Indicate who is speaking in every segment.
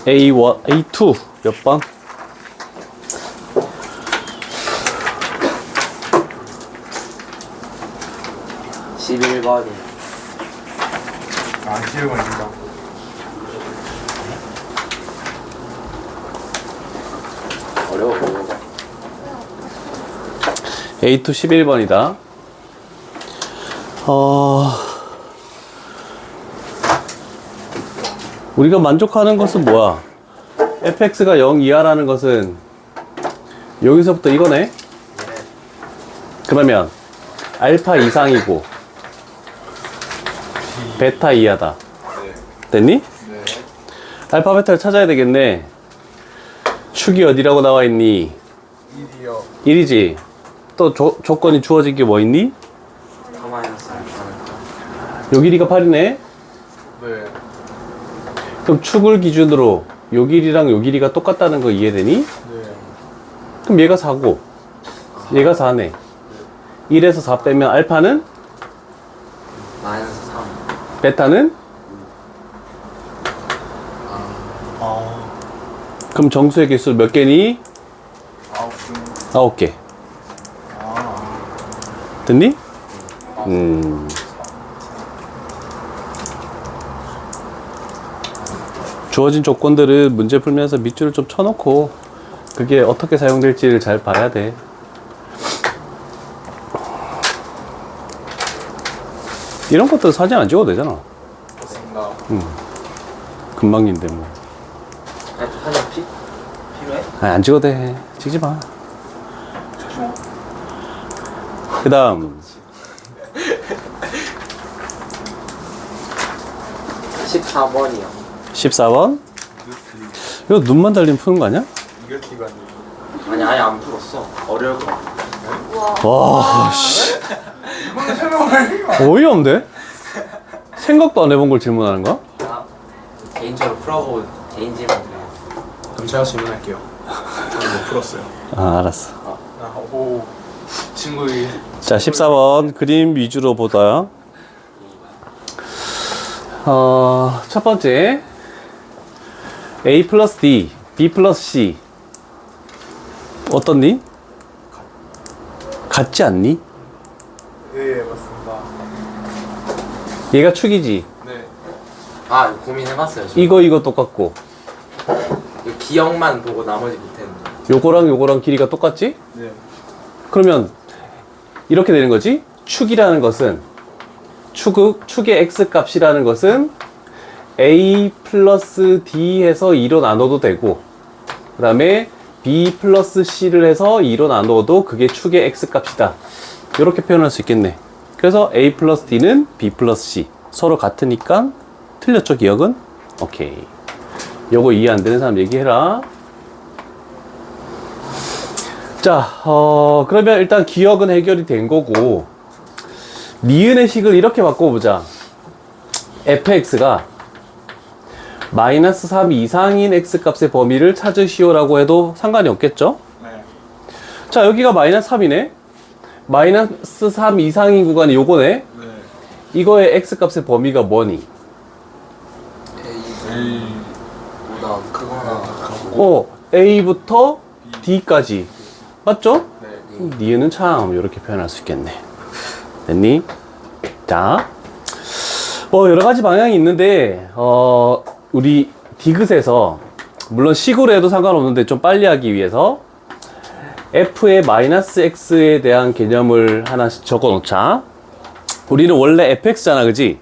Speaker 1: A1, A2 몇 번?
Speaker 2: (11번이)
Speaker 3: 아, 11번입니다.
Speaker 2: 어려워 보이는데.
Speaker 1: A2 11번이다. 우리가 만족하는 것은 뭐야? fx가 0 이하라는 것은 여기서부터 이거네? 그러면 알파 이상이고 베타 이하다. 됐니?
Speaker 3: 네.
Speaker 1: 알파 베타를 찾아야 되겠네. 축이 어디라고 나와 있니?
Speaker 3: 1이요.
Speaker 1: 1이지. 또 조건이 주어진 게 뭐 있니?
Speaker 2: 더 마이너스 알파는
Speaker 1: 요 길이가 8이네.
Speaker 3: 네.
Speaker 1: 그럼 축을 기준으로 요 길이랑 요 길이가 똑같다는 거 이해되니?
Speaker 3: 네.
Speaker 1: 그럼 얘가 4고 얘가 4네. 1에서 4 빼면 알파는?
Speaker 2: 마이너스 3.
Speaker 1: 베타는?
Speaker 3: 아,
Speaker 1: 그럼 정수의 개수 몇 개니?
Speaker 3: 9개.
Speaker 1: 9개.
Speaker 3: 아,
Speaker 1: 됐니? 주어진 조건들은 문제 풀면서 밑줄을 좀 쳐놓고 그게 어떻게 사용될지를 잘 봐야 돼. 이런 것들 사진 안 찍어도 되잖아.
Speaker 3: 좋습니다.
Speaker 1: 금방인데 뭐.
Speaker 2: 사진 필요해?
Speaker 1: 아니, 안 찍어도 돼. 찍지 마. 그 다음
Speaker 2: 14번이요.
Speaker 1: 14번. 이거 눈만 달리면 푸는 거 아니야?
Speaker 3: 이거 기가 안 돼.
Speaker 2: 아니 아예 안 풀었어. 어려울 것 같아.
Speaker 1: 와, 씨.
Speaker 3: 이거는 설명을
Speaker 1: 어이없는데? 생각도 안 해본 걸 질문하는 거야?
Speaker 2: 나 개인적으로 풀어보고 개인 질문 드려요.
Speaker 3: 그럼 제가 질문할게요. 저는 못 풀었어요.
Speaker 1: 아, 알았어.
Speaker 3: 아, 오. 친구의
Speaker 1: 자, 14번 그림 위주로 보자. 첫 번째 A 플러스 D, B 플러스 C 어떻니? 같지 않니?
Speaker 3: 네, 맞습니다.
Speaker 1: 얘가 축이지.
Speaker 3: 네.
Speaker 2: 아 이거 고민해봤어요. 지금.
Speaker 1: 이거 똑같고
Speaker 2: 이거 기억만 보고 나머지 못했는데.
Speaker 1: 요거랑 길이가 똑같지?
Speaker 3: 네.
Speaker 1: 그러면 이렇게 되는 거지. 축이라는 것은 축의 x 값이라는 것은 a 플러스 d 해서 2로 나눠도 되고 그 다음에 b 플러스 c를 해서 2로 나눠도 그게 축의 x 값이다. 이렇게 표현할 수 있겠네. 그래서 a 플러스 d는 b 플러스 c 서로 같으니까 틀렸죠 기억은? 오케이. 요거 이해 안 되는 사람 얘기해라. 자, 그러면 일단 기억은 해결이 된 거고 니은의 식을 이렇게 바꿔보자. fx가 마이너스 3 이상인 x값의 범위를 찾으시오라고 해도 상관이 없겠죠?
Speaker 3: 네.
Speaker 1: 자, 여기가 마이너스 3이네. 마이너스 3 이상인 구간이 요거네.
Speaker 3: 네.
Speaker 1: 이거의 x값의 범위가 뭐니?
Speaker 2: 보다 크거나
Speaker 1: a부터 d까지 맞죠?
Speaker 3: 네.
Speaker 1: 니은은 참 이렇게 표현할 수 있겠네. 됐니? 자, 뭐 여러 가지 방향이 있는데 우리 디귿에서 물론 식으로 해도 상관없는데 좀 빨리 하기 위해서 f의 마이너스 x에 대한 개념을 하나씩 적어 놓자. 우리는 원래 fx잖아, 그지?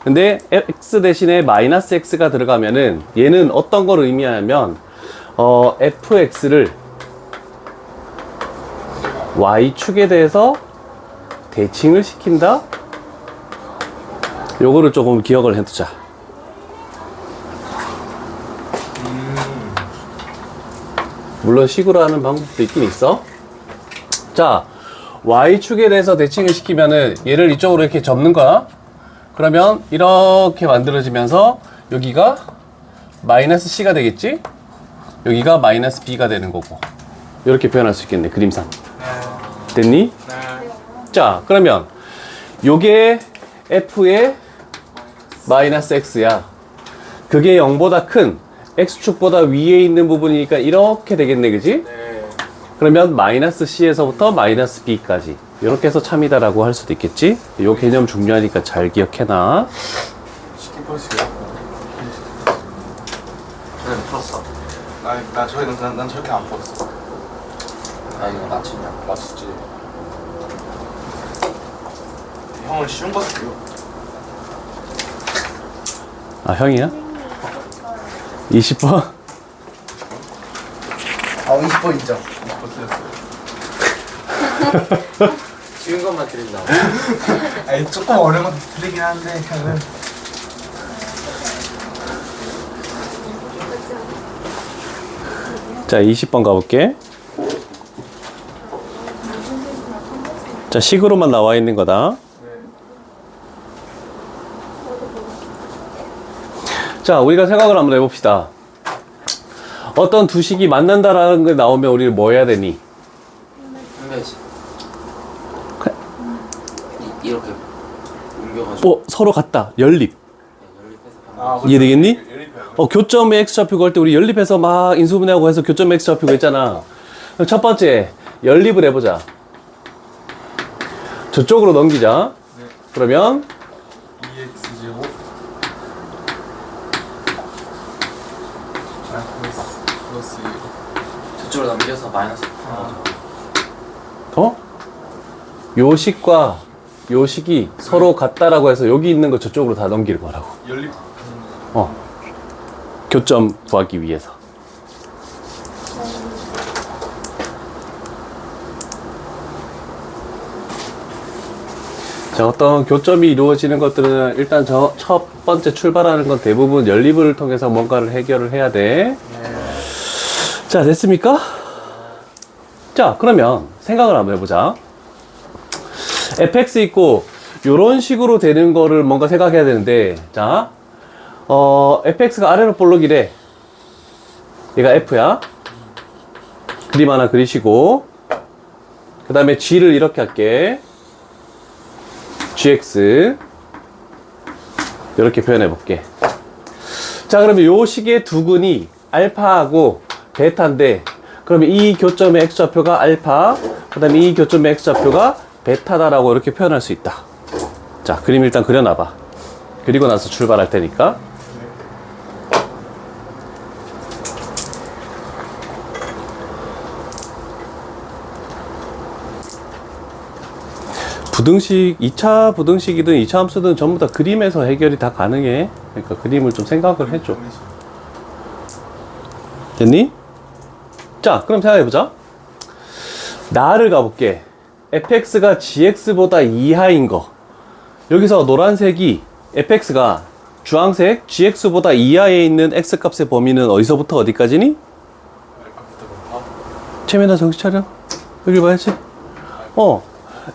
Speaker 1: 근데 x 대신에 마이너스 x가 들어가면은 얘는 어떤 걸 의미하냐면 fx를 y축에 대해서 대칭을 시킨다? 요거를 조금 기억을 해두자. 물론 식으로 하는 방법도 있긴 있어. 자, y축에 대해서 대칭을 시키면은 얘를 이쪽으로 이렇게 접는 거야. 그러면 이렇게 만들어지면서 여기가 마이너스 c가 되겠지? 여기가 마이너스 b가 되는 거고. 이렇게 표현할 수 있겠네, 그림상. 됐니?
Speaker 3: 네.
Speaker 1: 자, 그러면 요게 f의 마이너스 x야. 그게 0보다 큰 x축보다 위에 있는 부분이니까 이렇게 되겠네, 그지?
Speaker 3: 네.
Speaker 1: 그러면 마이너스 c에서부터 마이너스 b까지 이렇게 해서 참이다라고 할 수도 있겠지? 요 개념 중요하니까 잘 기억해놔.
Speaker 3: 쉽게 풀었어요.
Speaker 2: 저는 풀었어.
Speaker 3: 난 저렇게 안 풀었어.
Speaker 2: 아 이거 맞추냐?
Speaker 3: 맞췄지. 형은 쉬운 거 같아요.
Speaker 1: 아, 형이야? 20번?
Speaker 3: 아, 20번 인정. 20번 틀렸어요.
Speaker 2: 쉬운 것만 드린다.
Speaker 3: 아니, 조금 어려운 것도 틀리긴 한데, 형은.
Speaker 1: 자, 20번 가볼게. 자, 식으로만 나와 있는 거다. 자, 우리가 생각을 한번 해봅시다. 어떤 두 식이 만난다라는 게 나오면 우리는 뭐 해야 되니?
Speaker 2: 한가지. 이렇게 옮겨가지고.
Speaker 1: 서로 같다. 연립.
Speaker 2: 연립해서
Speaker 1: 이해되겠니? 교점에 x좌표가 할 때 우리 연립해서 막 인수분해하고 해서 교점에 x좌표가 있잖아. 그럼 첫 번째, 연립을 해보자. 저쪽으로 넘기자. 그러면
Speaker 3: 2x제곱 플러스 2.
Speaker 2: 저쪽으로 넘겨서 마이너스 푸는 거죠.
Speaker 1: 요 식과 요 식이 서로 같다라고 해서 여기 있는 거 저쪽으로 다 넘길 거라고.
Speaker 3: 연립.
Speaker 1: 교점 구하기 위해서. 자, 어떤 교점이 이루어지는 것들은 일단 저 첫 번째 출발하는 건 대부분 연립을 통해서 뭔가를 해결을 해야 돼. 자, 됐습니까? 자, 그러면 생각을 한번 해보자. fx 있고 요런 식으로 되는 거를 뭔가 생각해야 되는데, 자, fx가 아래로 볼록이래. 얘가 f야. 그림 하나 그리시고, 그 다음에 g를 이렇게 할게. gx 이렇게 표현해 볼게. 자, 그러면 요 식의 두근이 알파하고 베타인데, 그러면 이 교점의 x좌표가 알파, 그 다음에 이 교점의 x좌표가 베타다라고 이렇게 표현할 수 있다. 자, 그림 일단 그려놔봐. 그리고 나서 출발할 테니까. 부등식, 2차 부등식이든 2차 함수든 전부 다 그림에서 해결이 다 가능해. 그러니까 그림을 좀 생각을 해줘. 됐니? 자, 그럼 생각해보자. 나를 가볼게. fx가 gx보다 이하인 거. 여기서 노란색이 fx가 주황색 gx보다 이하에 있는 x값의 범위는 어디서부터 어디까지니? 최면아 정신 차려. 여기 봐야지.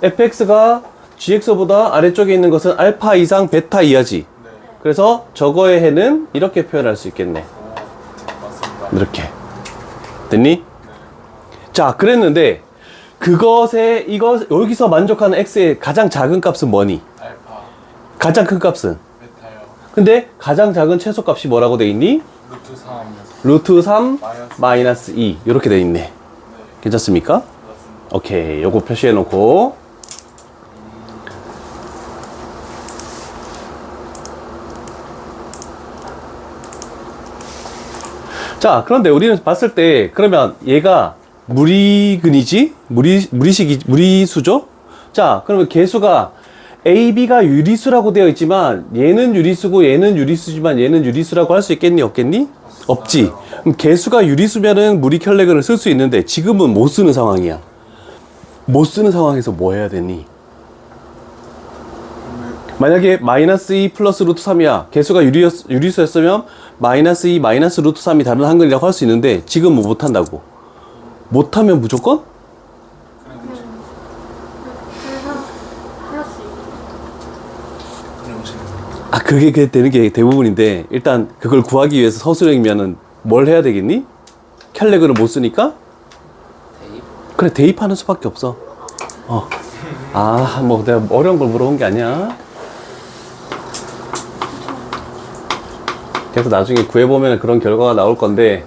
Speaker 1: fx가 gx보다 아래쪽에 있는 것은 알파 이상 베타 이하지.
Speaker 3: 네.
Speaker 1: 그래서 저거의 해는 이렇게 표현할 수 있겠네.
Speaker 3: 맞습니다.
Speaker 1: 이렇게. 됐니? 자, 그랬는데 여기서 만족하는 x의 가장 작은 값은 뭐니?
Speaker 3: 알파,
Speaker 1: 가장 큰 값은?
Speaker 3: 베타요.
Speaker 1: 근데 가장 작은 최소값이 뭐라고 돼 있니?
Speaker 3: 루트 3.
Speaker 1: 루트 3
Speaker 3: 마이너스
Speaker 1: 마이너스 2 이렇게 돼 있네.
Speaker 3: 네.
Speaker 1: 괜찮습니까?
Speaker 3: 맞습니다.
Speaker 1: 오케이, 요거 표시해 놓고. 자, 그런데 우리는 봤을 때 그러면 얘가 무리근이지? 무리수죠? 자, 그러면 개수가 A, B가 유리수라고 되어 있지만 얘는 유리수고 얘는 유리수지만 얘는 유리수라고 할 수 있겠니? 없겠니? 없지. 그럼 개수가 유리수면은 무리켤레근을 쓸 수 있는데 지금은 못 쓰는 상황이야. 못 쓰는 상황에서 뭐 해야 되니? 만약에 마이너스 2 플러스 루트 3이야. 개수가 유리수였으면 마이너스 2 마이너스 루트 3이 다른 한글이라고 할 수 있는데 지금 뭐 못한다고. 못하면 무조건? 아, 그게 되는 게 대부분인데 일단 그걸 구하기 위해서 서술형이면은 뭘 해야 되겠니? 켤레근을 못 쓰니까?
Speaker 2: 대입.
Speaker 1: 그래, 대입하는 수밖에 없어. 뭐 내가 어려운 걸 물어본 게 아니야. 그래서 나중에 구해보면 그런 결과가 나올 건데,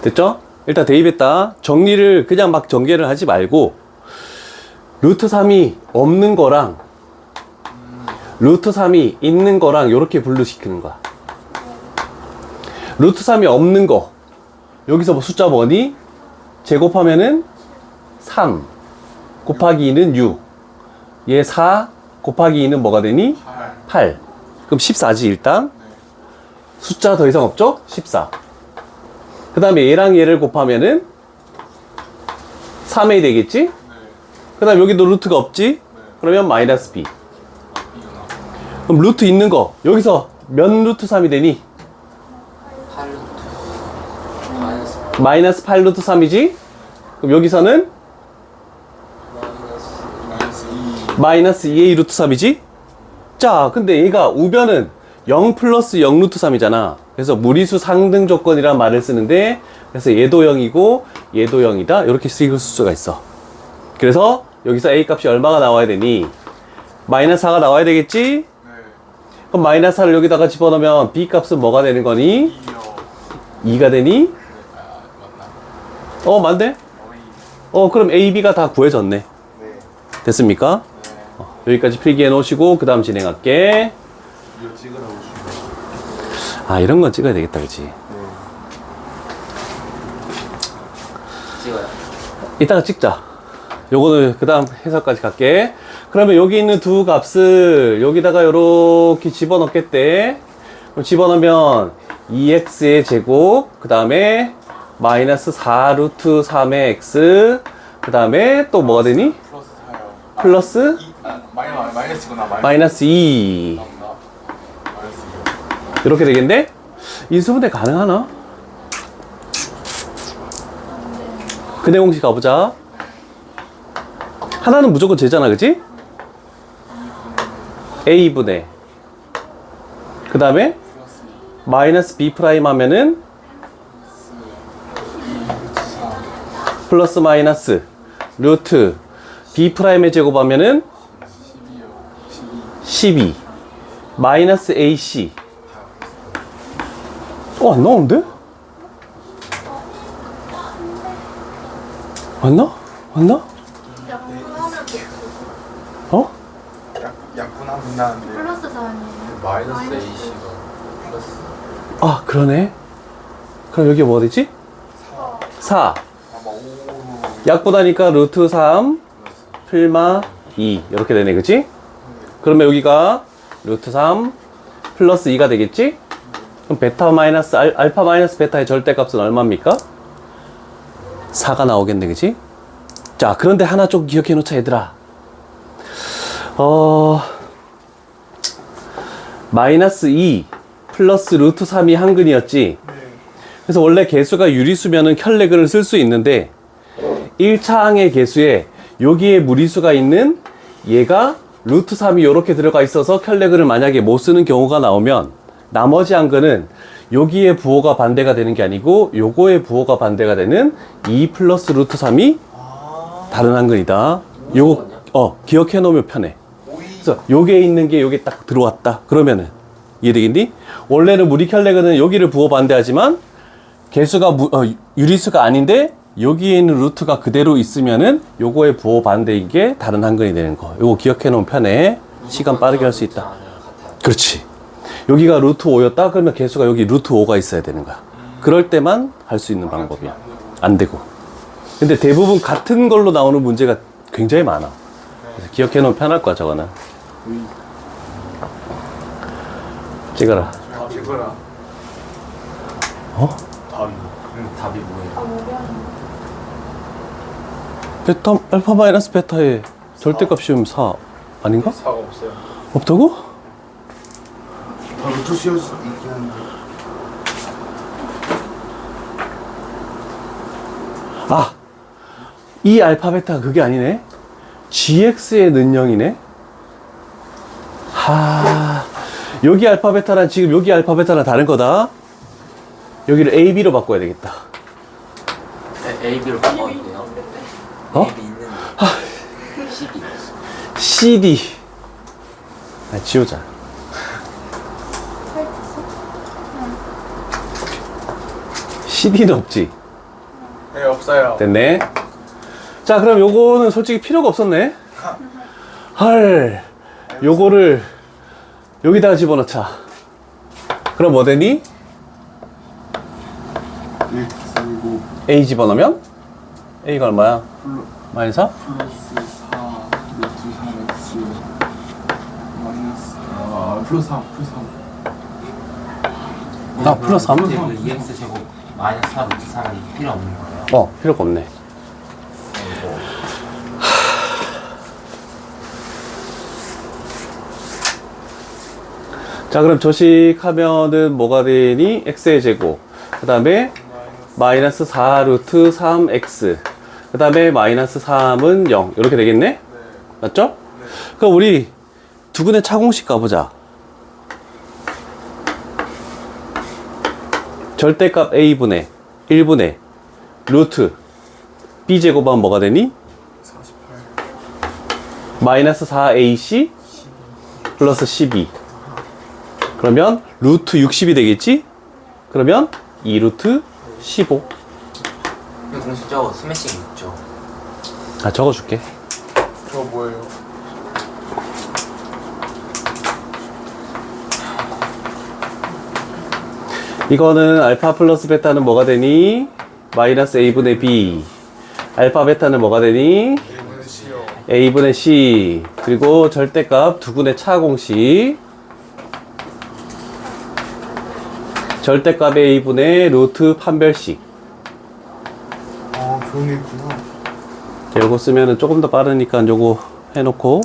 Speaker 1: 됐죠? 일단 대입했다. 정리를 그냥 막 전개를 하지 말고 루트 3이 없는 거랑 루트 3이 있는 거랑 이렇게 분류시키는 거야. 루트 3이 없는 거 여기서 뭐 숫자 뭐니? 제곱하면은 3 곱하기 2는 6 얘 4 곱하기 2는 뭐가 되니? 8 그럼 14지 일단. 숫자 더 이상 없죠? 14. 그 다음에 얘랑 얘를 곱하면은 3a 되겠지? 그 다음에 여기도 루트가 없지? 그러면 마이너스 b. 그럼 루트 있는 거 여기서 몇 루트 3이 되니?
Speaker 2: 8루트 마이너스
Speaker 1: 마이너스 8 루트 3이지? 그럼 여기서는 마이너스 2a 루트 3이지? 자, 근데 얘가 우변은 0 플러스 0 루트 3이잖아. 그래서 무리수 상등 조건이란 말을 쓰는데, 그래서 얘도 0이고 얘도 0이다 이렇게 쓰일 수가 있어. 그래서 여기서 a 값이 얼마가 나와야 되니? 마이너스 4가 나와야 되겠지? 그럼 마이너스 4를 여기다가 집어넣으면 b 값은 뭐가 되는 거니? 2가 되니? 맞네? 그럼 a, b가 다 구해졌네. 됐습니까? 여기까지 필기해 놓으시고 그 다음 진행할게. 이런 건 찍어야 되겠다, 그치?
Speaker 2: 찍어요.
Speaker 1: 이따가 찍자. 요거는 그 다음 해석까지 갈게. 그러면 여기 있는 두 값을 여기다가 요렇게 집어넣겠대. 그럼 집어넣으면 2x의 제곱, 그 다음에 마이너스 4 루트 3의 x, 그 다음에 또 뭐가 되니? 플러스
Speaker 3: 마이너스구나.
Speaker 1: 마이너스 2. 이렇게 되겠네? 인수분해 가능하나? 근해 공식 가보자. 하나는 무조건 제잖아, 그치? a분의 그 다음에 마이너스 b 프라임 하면은 플러스 마이너스 루트 b 프라임의 제곱 하면은 12 마이너스 ac. 안 나오는데? 맞나? 맞나?
Speaker 3: 약분하면 나는데
Speaker 4: 플러스 4아니에요?
Speaker 2: 마이너스 AC가 플러스
Speaker 1: 그러네. 그럼 여기 뭐가 되지? 4. 약보다니까 루트 3 필마 2 이렇게 되네, 그치? 그러면 여기가 루트 3 플러스 2가 되겠지? 그럼 베타 마이너스 알파 마이너스 베타의 절대값은 얼마입니까? 4가 나오겠네, 그치? 자, 그런데 하나 좀 기억해 놓자, 얘들아. 마이너스 2 플러스 루트 3이 한근이었지. 그래서 원래 개수가 유리수면은 켤레근을 쓸 수 있는데 1차항의 개수에 여기에 무리수가 있는 얘가 루트 3이 이렇게 들어가 있어서 켤레근을 만약에 못 쓰는 경우가 나오면 나머지 한근은 여기에 부호가 반대가 되는 게 아니고 요거의 부호가 반대가 되는 2 플러스 루트 3이 다른 한근이다. 요거 기억해 놓으면 편해. 그래서 요게 있는 게 요게 딱 들어왔다. 그러면은 이해되겠니? 원래는 무리 켤레근은 여기를 부호 반대하지만 개수가 유리수가 아닌데 여기에 있는 루트가 그대로 있으면은 요거의 부호 반대인 게 다른 한근이 되는 거. 요거 기억해 놓으면 편해. 시간 빠르게 할 수 있다. 그렇지. 여기가 루트 5였다? 그러면 개수가 여기 루트 5가 있어야 되는 거야. 그럴 때만 할 수 있는 방법이야. 안 되고. 근데 대부분 같은 걸로 나오는 문제가 굉장히 많아. 그래서 기억해 놓으면 편할 거야, 저거는. 찍어라.
Speaker 3: 찍어라.
Speaker 2: 답이 뭐예요?
Speaker 1: 베타, 알파 마이너스 베타의 절대값이면 4 아닌가?
Speaker 3: 4가 없어요.
Speaker 1: 없다고?
Speaker 3: 루트 씌워수 있긴 한데.
Speaker 1: 이 알파 베타가 그게 아니네. gx의 는영이네. 여기 알파 베타랑 지금 여기 알파 베타랑 다른 거다. 여기를 A, B로 바꿔야 되겠다.
Speaker 2: A, B로 바꿔도 돼요?
Speaker 1: 어?
Speaker 2: A, B 있는데 CD
Speaker 1: CD. 아, 지우자. CD는 없지.
Speaker 3: 네, 없어요.
Speaker 1: 됐네. 자, 그럼 요거는 솔직히 필요가 없었네. 헐. 요거를 여기다가 집어넣자. 그럼 뭐 되니?
Speaker 4: X고
Speaker 1: A 집어넣으면? A가 얼마야? 마이너스 4?
Speaker 4: 플러스 4 루트 3x 마이너스 플러스 3 플러스 3
Speaker 1: 아, 플러스 3?
Speaker 2: 근데 그 2x 제곱 마이너스 4 루트 3은 필요 없는 거예요?
Speaker 1: 필요가 없네. 자, 그럼 조식하면은 뭐가 되니? x의 제곱. 그 다음에 마이너스 4 루트 3x. 그 다음에 마이너스 3은 0. 이렇게 되겠네?
Speaker 3: 네.
Speaker 1: 맞죠? 그럼 우리 두근의 차공식 가보자. 절대값 a분의 1분의 루트 b제곱하면 뭐가 되니?
Speaker 3: 48
Speaker 1: 마이너스 4ac 플러스 12. 그러면 루트 60이 되겠지? 그러면 2루트 15.
Speaker 2: 근데 공식 저거 스매싱 있죠?
Speaker 1: 아, 적어줄게.
Speaker 3: 저거 뭐예요?
Speaker 1: 이거는 알파 플러스 베타는 뭐가 되니? 마이너스 a분의 b. 알파 베타는 뭐가 되니?
Speaker 3: A분의 C요.
Speaker 1: a분의 c. 그리고 절대값 두근의 차공식. 절대값 a분의 루트 판별식.
Speaker 3: 아, 그런 게 있구나.
Speaker 1: 요거 쓰면은 조금 더 빠르니까 요거 해놓고.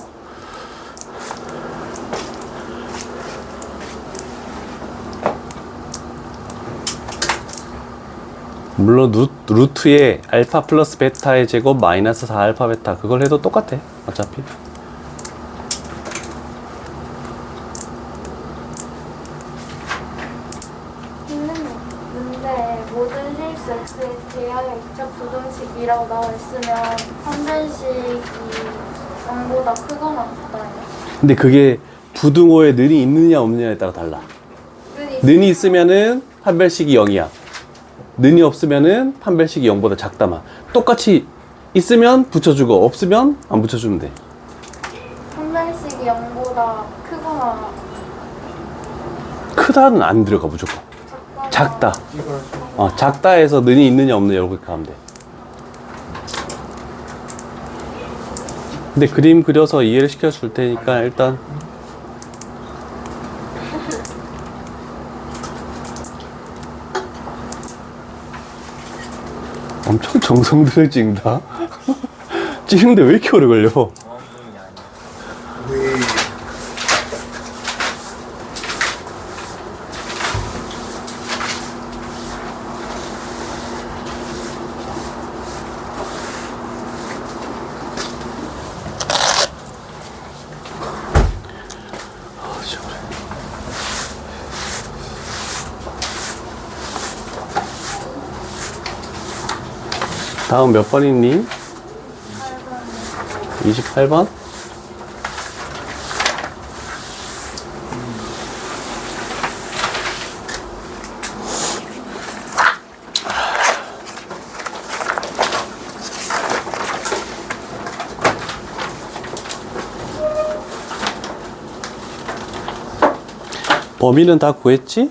Speaker 1: 물론 루트에 알파 플러스 베타의 제곱 마이너스 4 알파 베타 그걸 해도 똑같아 어차피.
Speaker 5: 근데 모든 실수 x의 대하의 이적 부등식이라고 나와 있으면 판별식이 0보다 크거나 같다요.
Speaker 1: 근데 그게 부등호에 는이 있느냐 없느냐에 따라 달라. 는이 있으면은 판별식이 0이야. 는이 없으면은 판별식이 0보다 작다만. 똑같이 있으면 붙여주고 없으면 안 붙여주면 돼.
Speaker 5: 판별식이 0보다 크거나
Speaker 1: 크다는 안 들어가 무조건.
Speaker 5: 작거나
Speaker 1: 작다. 작다에서 는이 있느냐 없느냐 이렇게 가면 돼. 근데 그림 그려서 이해를 시켜줄 테니까 일단 엄청 정성 들여 찍는다. 찍는데 왜 이렇게 오래 걸려?
Speaker 2: 정확분이 아니에요.
Speaker 3: 네.
Speaker 1: 다음 몇 번이니? 28번? 범위는 다 구했지?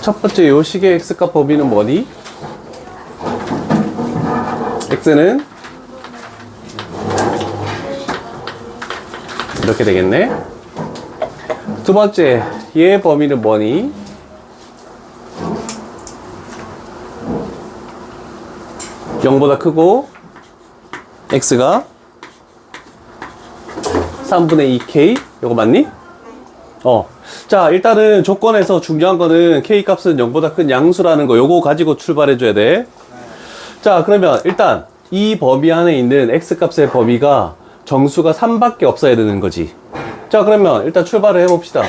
Speaker 1: 첫 번째 요식의 x값 범위는 뭐니? x는 이렇게 되겠네. 두 번째 얘의 범위는 뭐니? (0보다) 크고 x가 3분의 2k 이거 맞니? 자, 일단은 조건에서 중요한 거는 k 값은 0보다 큰 양수라는 거 요거 가지고 출발해 줘야 돼. 자, 그러면 일단 이 범위 안에 있는 x 값의 범위가 정수가 3밖에 없어야 되는 거지. 자, 그러면 일단 출발을 해봅시다.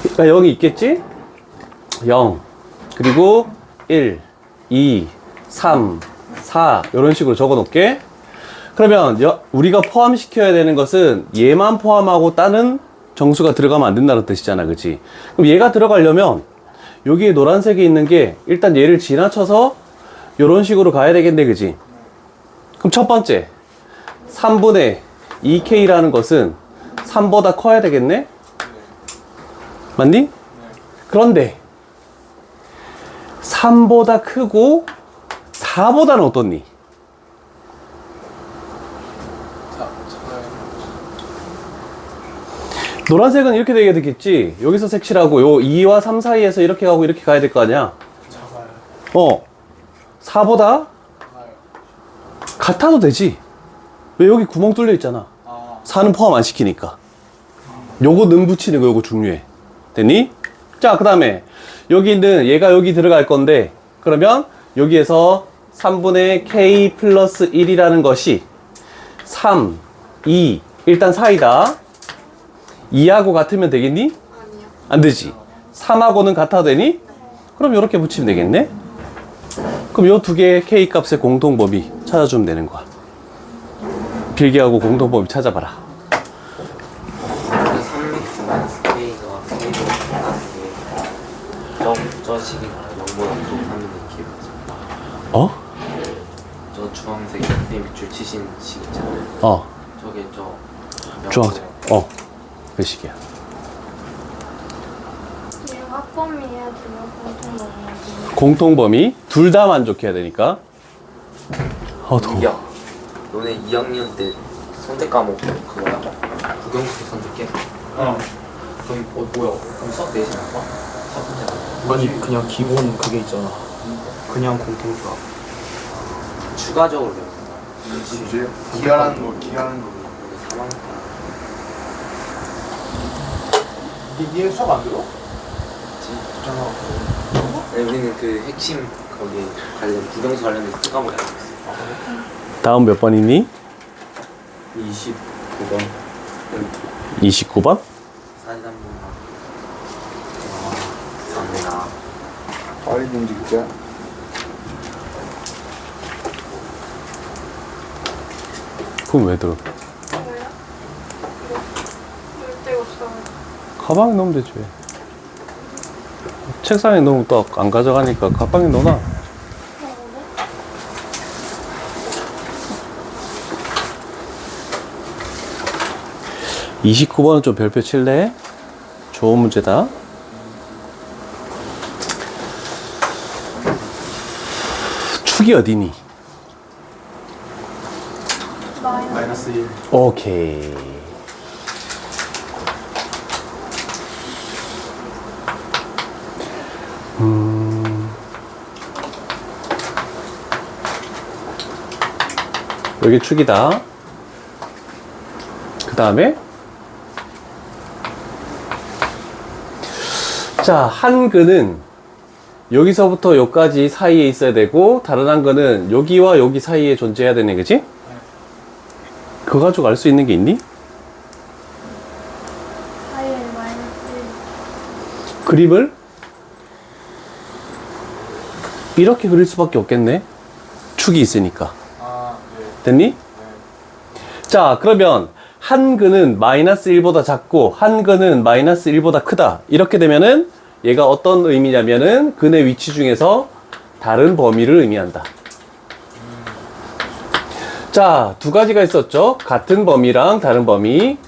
Speaker 1: 그러니까 여기 있겠지? 0, 그리고 1, 2, 3, 4 이런 식으로 적어 놓을게. 그러면 우리가 포함시켜야 되는 것은 얘만 포함하고 다른 정수가 들어가면 안 된다는 뜻이잖아, 그치? 그럼 얘가 들어가려면 여기에 노란색이 있는 게 일단 얘를 지나쳐서 이런 식으로 가야 되겠네, 그치? 그럼 첫 번째 3분의 2K라는 것은 3보다 커야 되겠네? 맞니? 그런데 3보다 크고 4보다는 어떻니? 노란색은 이렇게 되게 되겠지. 여기서 색칠하고 요 2와 3 사이에서 이렇게 가고 이렇게 가야 될 거 아니야.
Speaker 3: 작아요.
Speaker 1: 4보다 같아도 되지. 왜 여기 구멍 뚫려 있잖아. 4는 포함 안 시키니까. 요거 는 붙이는 거 요거 중요해. 됐니? 자, 그 다음에 여기 있는 얘가 여기 들어갈 건데, 그러면 여기에서 3분의 K 플러스 1이라는 것이 3, 2, 일단 4이다. 2하고 같으면 되겠니?
Speaker 5: 아니요.
Speaker 1: 안 되지. 3하고는 같아도 되니? 그럼 이렇게 붙이면 되겠네? 그럼 요 두 개의 K 값의 공통범위 찾아주면 되는 거야. 빌기하고 공통범위 찾아봐라.
Speaker 2: 3x 마이너스 k가 k로 나는 저 식이 0보다 또 3분의 k 맞아.
Speaker 1: 어?
Speaker 2: 저 주황색 선생님이 줄 치신 식 있잖아요. 저게 저
Speaker 1: 주황색. 그 식이야.
Speaker 5: 얘가 합범위해야 되면 공통범위.
Speaker 1: 공통범위 둘 다 만족해야 되니까. 더워.
Speaker 2: 야, 너네 2학년 때 선택 과목 그거야? 국영수 선택해? 그럼 뭐야? 그럼 수학 내신 안 봐? 첫 번째 거.
Speaker 3: 아니 그냥 기본 그게 있잖아. 그냥 공통수학.
Speaker 2: 추가적으로 배우는 거야.
Speaker 4: 이제 기하라는 거 기하는 거.
Speaker 2: 우리 3학년
Speaker 3: 니네 수업 안 들어?
Speaker 2: 있잖아. 아니, 우리는 그 핵심 거기 관련 국영수 관련된 특과목이 알고 있어.
Speaker 1: 다음 몇 번이니?
Speaker 2: 29번
Speaker 1: 29번?
Speaker 2: 사진 한 번만. 감사합니다.
Speaker 4: 빨리 움직이자.
Speaker 1: 그럼 왜 들어?
Speaker 5: 왜요? 물 데가 없어.
Speaker 1: 가방에 넣으면 되지. 책상에 넣으면 또 안 가져가니까 가방에 넣어놔. 29번은 좀 별표 칠래? 좋은 문제다. 축이 어디니?
Speaker 3: 마이너스 1.
Speaker 1: 오케이. 여기 축이다. 그 다음에 자, 한 근은 여기서부터 여기까지 사이에 있어야 되고, 다른 한 근은 여기와 여기 사이에 존재해야 되네, 그치? 그거 가지고 알 수 있는 게 있니?
Speaker 5: 사이에 마이너스 1.
Speaker 1: 그림을 이렇게 그릴 수밖에 없겠네. 축이 있으니까. 됐니? 자, 그러면 한 근은 마이너스 1보다 작고 한 근은 마이너스 1보다 크다. 이렇게 되면은 얘가 어떤 의미냐면은 근의 위치 중에서 다른 범위를 의미한다. 자, 두 가지가 있었죠. 같은 범위랑 다른 범위.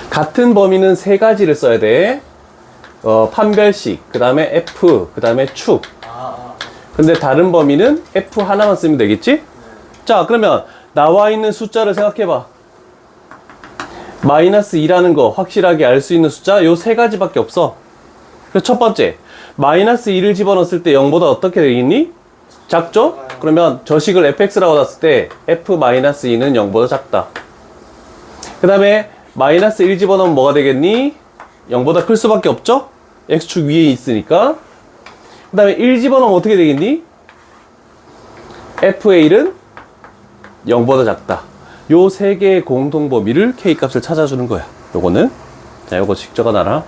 Speaker 1: 같은 범위는 세 가지를 써야 돼. 판별식, 그 다음에 F, 그 다음에 축. 근데 다른 범위는 F 하나만 쓰면 되겠지? 자, 그러면 나와 있는 숫자를 생각해봐. 마이너스 2라는 거 확실하게 알 수 있는 숫자 요 세 가지밖에 없어. 그래서 첫 번째, 마이너스 2를 집어넣었을 때 0보다 어떻게 되겠니? 작죠? 그러면 저식을 fx라고 놨을 때 f-2는 0보다 작다. 그 다음에 마이너스 1 집어넣으면 뭐가 되겠니? 0보다 클 수밖에 없죠? x축 위에 있으니까. 그 다음에 1 집어넣으면 어떻게 되겠니? FA는 0보다 작다. 요 세 개의 공통 범위를 K 값을 찾아주는 거야. 요거는. 자, 요거 적어놔라.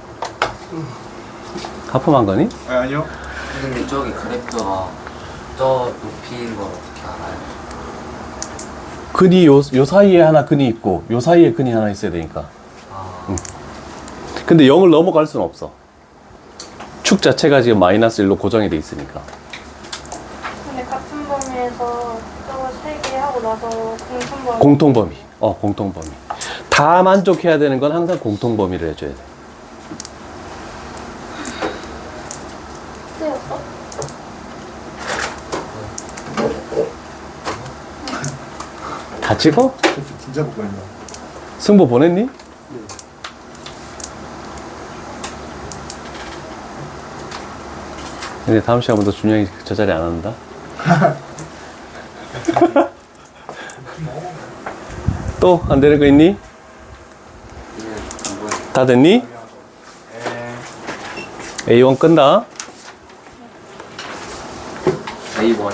Speaker 1: 하품한 거니?
Speaker 4: 아니요.
Speaker 2: 근데 저기 그래프가 저 높이인 걸 어떻게 알아요?
Speaker 1: 근이 요 사이에 하나 근이 있고, 요 사이에 근이 하나 있어야 되니까.
Speaker 2: 아,
Speaker 1: 근데 0을 넘어갈 수는 없어. 축 자체가 지금 마이너스 1로 고정이 돼 있으니까.
Speaker 5: 근데 같은 범위에서 저거 3개 하고 나서 공통 범위.
Speaker 1: 공통 범위. 공통 범위. 다 만족해야 되는 건 항상 공통 범위를 해줘야 돼.
Speaker 5: 쓰였어?
Speaker 1: 다 찍어?
Speaker 4: 진짜 못 보인다.
Speaker 1: 승보 보냈니? 근데 다음 시간부터 준영이 저 자리 안 한다. 또 안 되는 거 있니?
Speaker 2: 얘는 안 보여.
Speaker 1: 다 됐니? A1 끈다.
Speaker 2: A1